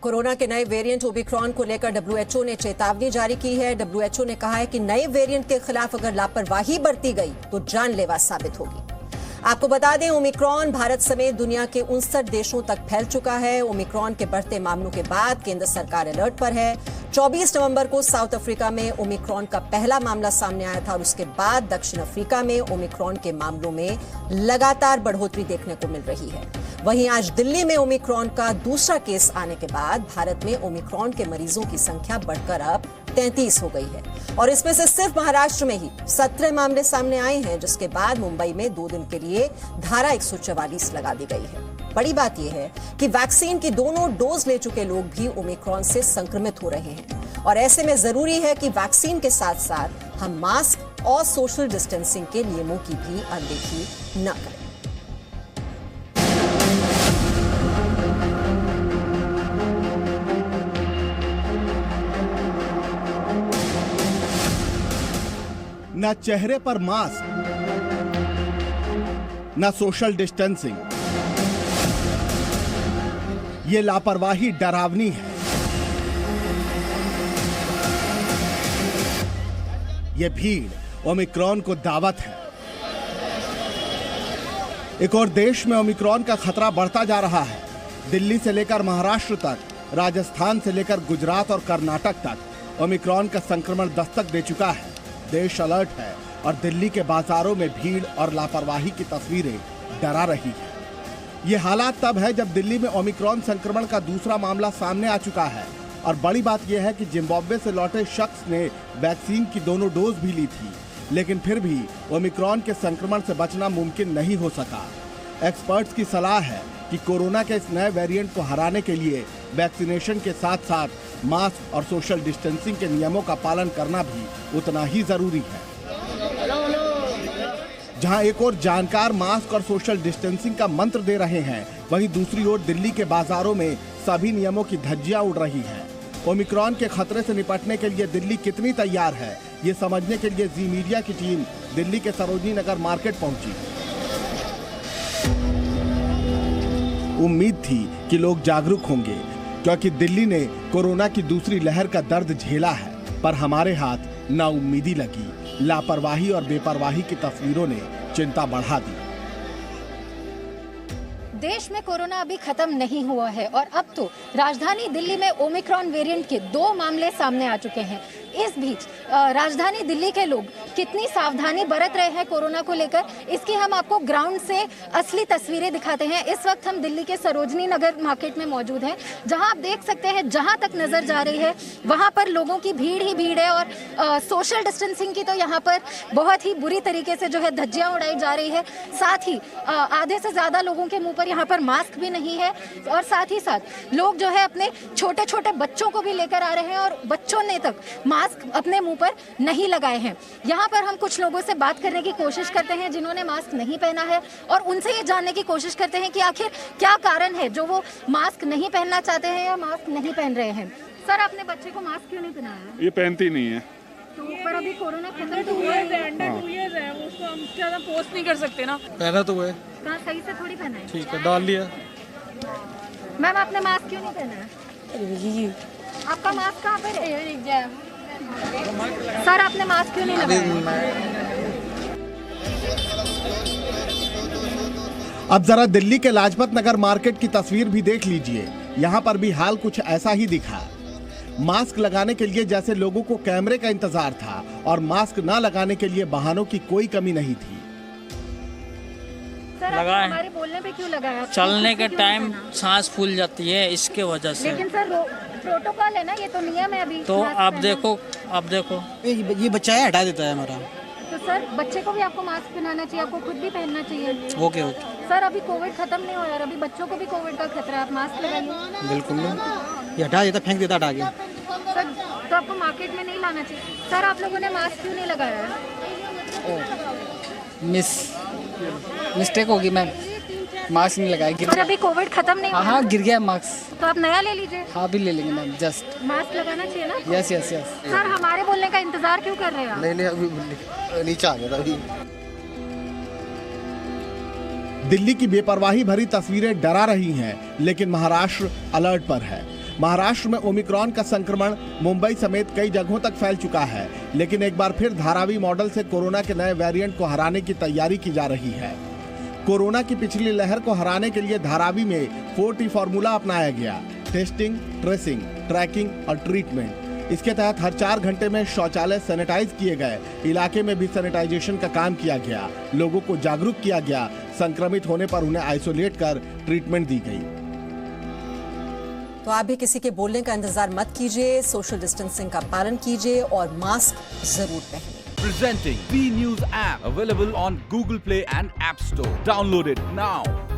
Corona के नए variant Omicron को लेकर डब्ल्यूएचओ ने चेतावनी जारी की है। डब्ल्यूएचओ ने कहा है कि नए वेरिएंट के खिलाफ अगर लापरवाही बरती गई तो जानलेवा साबित होगी। आपको बता दें, ओमिक्रॉन भारत समेत दुनिया के 59 देशों तक फैल चुका है। ओमिक्रॉन के बढ़ते मामलों के बाद केंद्र सरकार अलर्ट पर है। 24 नवंबर को साउथ अफ्रीका में ओमिक्रॉन का पहला मामला सामने आया था और उसके बाद दक्षिण अफ्रीका में ओमिक्रॉन के मामलों में लगातार बढ़ोतरी देखने को मिल रही है। वहीं आज दिल्ली में ओमिक्रॉन का दूसरा केस आने के बाद भारत में ओमिक्रॉन के मरीजों की संख्या बढ़कर अब 33 हो गई है और इसमें से सिर्फ महाराष्ट्र में ही 17 मामले सामने आए हैं, जिसके बाद मुंबई में 2 दिन के लिए धारा 144 लगा दी गई है। बड़ी बात यह है कि वैक्सीन की दोनों डोज ले चुके लोग भी ओमिक्रॉन से संक्रमित हो रहे हैं और ऐसे में जरूरी है कि वैक्सीन के साथ साथ हम मास्क और सोशल डिस्टेंसिंग के नियमों की भी अनदेखी न करें। न चेहरे पर मास्क, न सोशल डिस्टेंसिंग, ये लापरवाही डरावनी है। ये भीड़ ओमिक्रॉन को दावत है। एक और देश में ओमिक्रॉन का खतरा बढ़ता जा रहा है। दिल्ली से लेकर महाराष्ट्र तक, राजस्थान से लेकर गुजरात और कर्नाटक तक ओमिक्रॉन का संक्रमण दस्तक दे चुका है। देश अलर्ट है और दिल्ली के बाजारों में भीड़ और लापरवाही की तस्वीरें डरा रही है। ये हालात तब है जब दिल्ली में ओमिक्रॉन संक्रमण का दूसरा मामला सामने आ चुका है और बड़ी बात यह है कि जिम्बाब्वे से लौटे शख्स ने वैक्सीन की दोनों डोज भी ली थी, लेकिन फिर भी ओमिक्रॉन के संक्रमण से बचना मुमकिन नहीं हो सका। एक्सपर्ट्स की सलाह है कि कोरोना के इस नए वेरिएंट को हराने के लिए वैक्सीनेशन के साथ साथ मास्क और सोशल डिस्टेंसिंग के नियमों का पालन करना भी उतना ही जरूरी है। जहां एक ओर जानकार मास्क और सोशल डिस्टेंसिंग का मंत्र दे रहे हैं, वहीं दूसरी ओर दिल्ली के बाजारों में सभी नियमों की धज्जियां उड़ रही हैं। ओमिक्रॉन के खतरे से निपटने के लिए दिल्ली कितनी तैयार है, ये समझने के लिए जी मीडिया की टीम दिल्ली के सरोजनी नगर मार्केट पहुंची। उम्मीद थी कि लोग जागरूक होंगे क्योंकि दिल्ली ने कोरोना की दूसरी लहर का दर्द झेला है, पर हमारे हाथ नाउम्मीदी लगी। लापरवाही और बेपरवाही की तस्वीरों ने चिंता बढ़ा दी। देश में कोरोना अभी खत्म नहीं हुआ है और अब तो राजधानी दिल्ली में ओमिक्रॉन वेरिएंट के 2 मामले सामने आ चुके हैं। इस बीच राजधानी दिल्ली के लोग कितनी सावधानी बरत रहे हैं कोरोना को लेकर, इसकी हम आपको ग्राउंड से असली तस्वीरें दिखाते हैं। इस वक्त हम दिल्ली के सरोजनी नगर मार्केट में मौजूद हैं, जहां आप देख सकते हैं जहां तक नजर जा रही है वहां पर लोगों की भीड़ ही भीड़ है और सोशल डिस्टेंसिंग की तो यहाँ पर बहुत ही बुरी तरीके से जो है धज्जियां उड़ाई जा रही है। साथ ही आधे से ज्यादा लोगों के मुंह पर यहाँ पर मास्क भी नहीं है और साथ ही साथ लोग जो है अपने छोटे छोटे बच्चों को भी लेकर आ रहे हैं और बच्चों ने तक मास्क अपने मुंह पर नहीं लगाए हैं। यहाँ पर हम कुछ लोगों से बात करने की कोशिश करते हैं जिन्होंने मास्क नहीं पहना है और उनसे ये जानने की कोशिश करते हैं कि आखिर क्या कारण है जो वो मास्क नहीं पहनना चाहते हैं या मास्क नहीं पहन रहे हैं। सर, आपने बच्चे को मास्क क्यों नहीं पहनाया? ये पहनती नहीं है। तो पर अभी कोरोना खत्म तो हुआ है, अंडर 2 इयर्स है, उसको हम ज़्यादा पोस्ट नहीं कर सकते ना। पहना तो है, कहाँ सही से थोड़ी पहना है। ठीक है, डाल लिया। मैम, आपने मास्क क्यों नहीं पहना है? आपका मास्क कहाँ पर है? सर, आपने मास्क क्यों नहीं लगाया? अब जरा दिल्ली के लाजपत नगर मार्केट की तस्वीर भी देख लीजिए। यहाँ पर भी हाल कुछ ऐसा ही दिखा। मास्क लगाने के लिए जैसे लोगों को कैमरे का इंतजार था और मास्क ना लगाने के लिए बहानों की कोई कमी नहीं थी। लगाए हमारे बोलने पे क्यों लगाया? चलने के टाइम सांस फूल जाती है, इसके वजह से। लेकिन सर प्रोटोकॉल है ना, ये तो नियम है अभी। तो आप देखो ये बच्चा है, हटा देता है हमारा। तो सर, बच्चे को भी आपको मास्क पहनाना चाहिए, आपको खुद भी पहनना चाहिए। ओके। सर, अभी कोविड खत्म नहीं हुआ यार, अभी बच्चों को भी कोविड का खतरा है, आप मास्क लगाइए। बिल्कुल, ये हटा देता, फेंक देता हटा के। सर, तो आपको मार्केट में नहीं लाना चाहिए। सर, आप लोगों ने मास्क क्यों नहीं लगाया है? मिस्टेक होगी मैम, मास्क नहीं लगाया। और अभी कोविड खत्म नहीं हुआ। हाँ, गिर गया मास्क। तो आप नया ले लीजिए। हाँ, भी ले लेंगे मैम, जस्ट मास्क लगाना चाहिए ना। यस। सर, हमारे बोलने का इंतजार क्यों कर रहे हैं आप? नहीं, अभी नीचे आ गया अभी। दिल्ली की बेपरवाही भरी तस्वीरें डरा रही हैं, लेकिन महाराष्ट्र अलर्ट पर है। महाराष्ट्र में ओमिक्रॉन का संक्रमण मुंबई समेत कई जगहों तक फैल चुका है, लेकिन एक बार फिर धारावी मॉडल से कोरोना के नए वेरिएंट को हराने की तैयारी की जा रही है। कोरोना की पिछली लहर को हराने के लिए धारावी में 4T फॉर्मूला अपनाया गया। टेस्टिंग, ट्रेसिंग, ट्रैकिंग और ट्रीटमेंट। इसके तहत हर 4 घंटे में शौचालय सैनिटाइज किए गए। इलाके में भी सैनिटाइजेशन का काम किया गया। लोगों को जागरूक किया गया। संक्रमित होने पर उन्हें आइसोलेट कर ट्रीटमेंट दी गई। तो आप भी किसी के बोलने का इंतजार मत कीजिए, सोशल डिस्टेंसिंग का पालन कीजिए और मास्क जरूर पहनिए। Presenting B News app, available on Google Play and App Store. Download it now.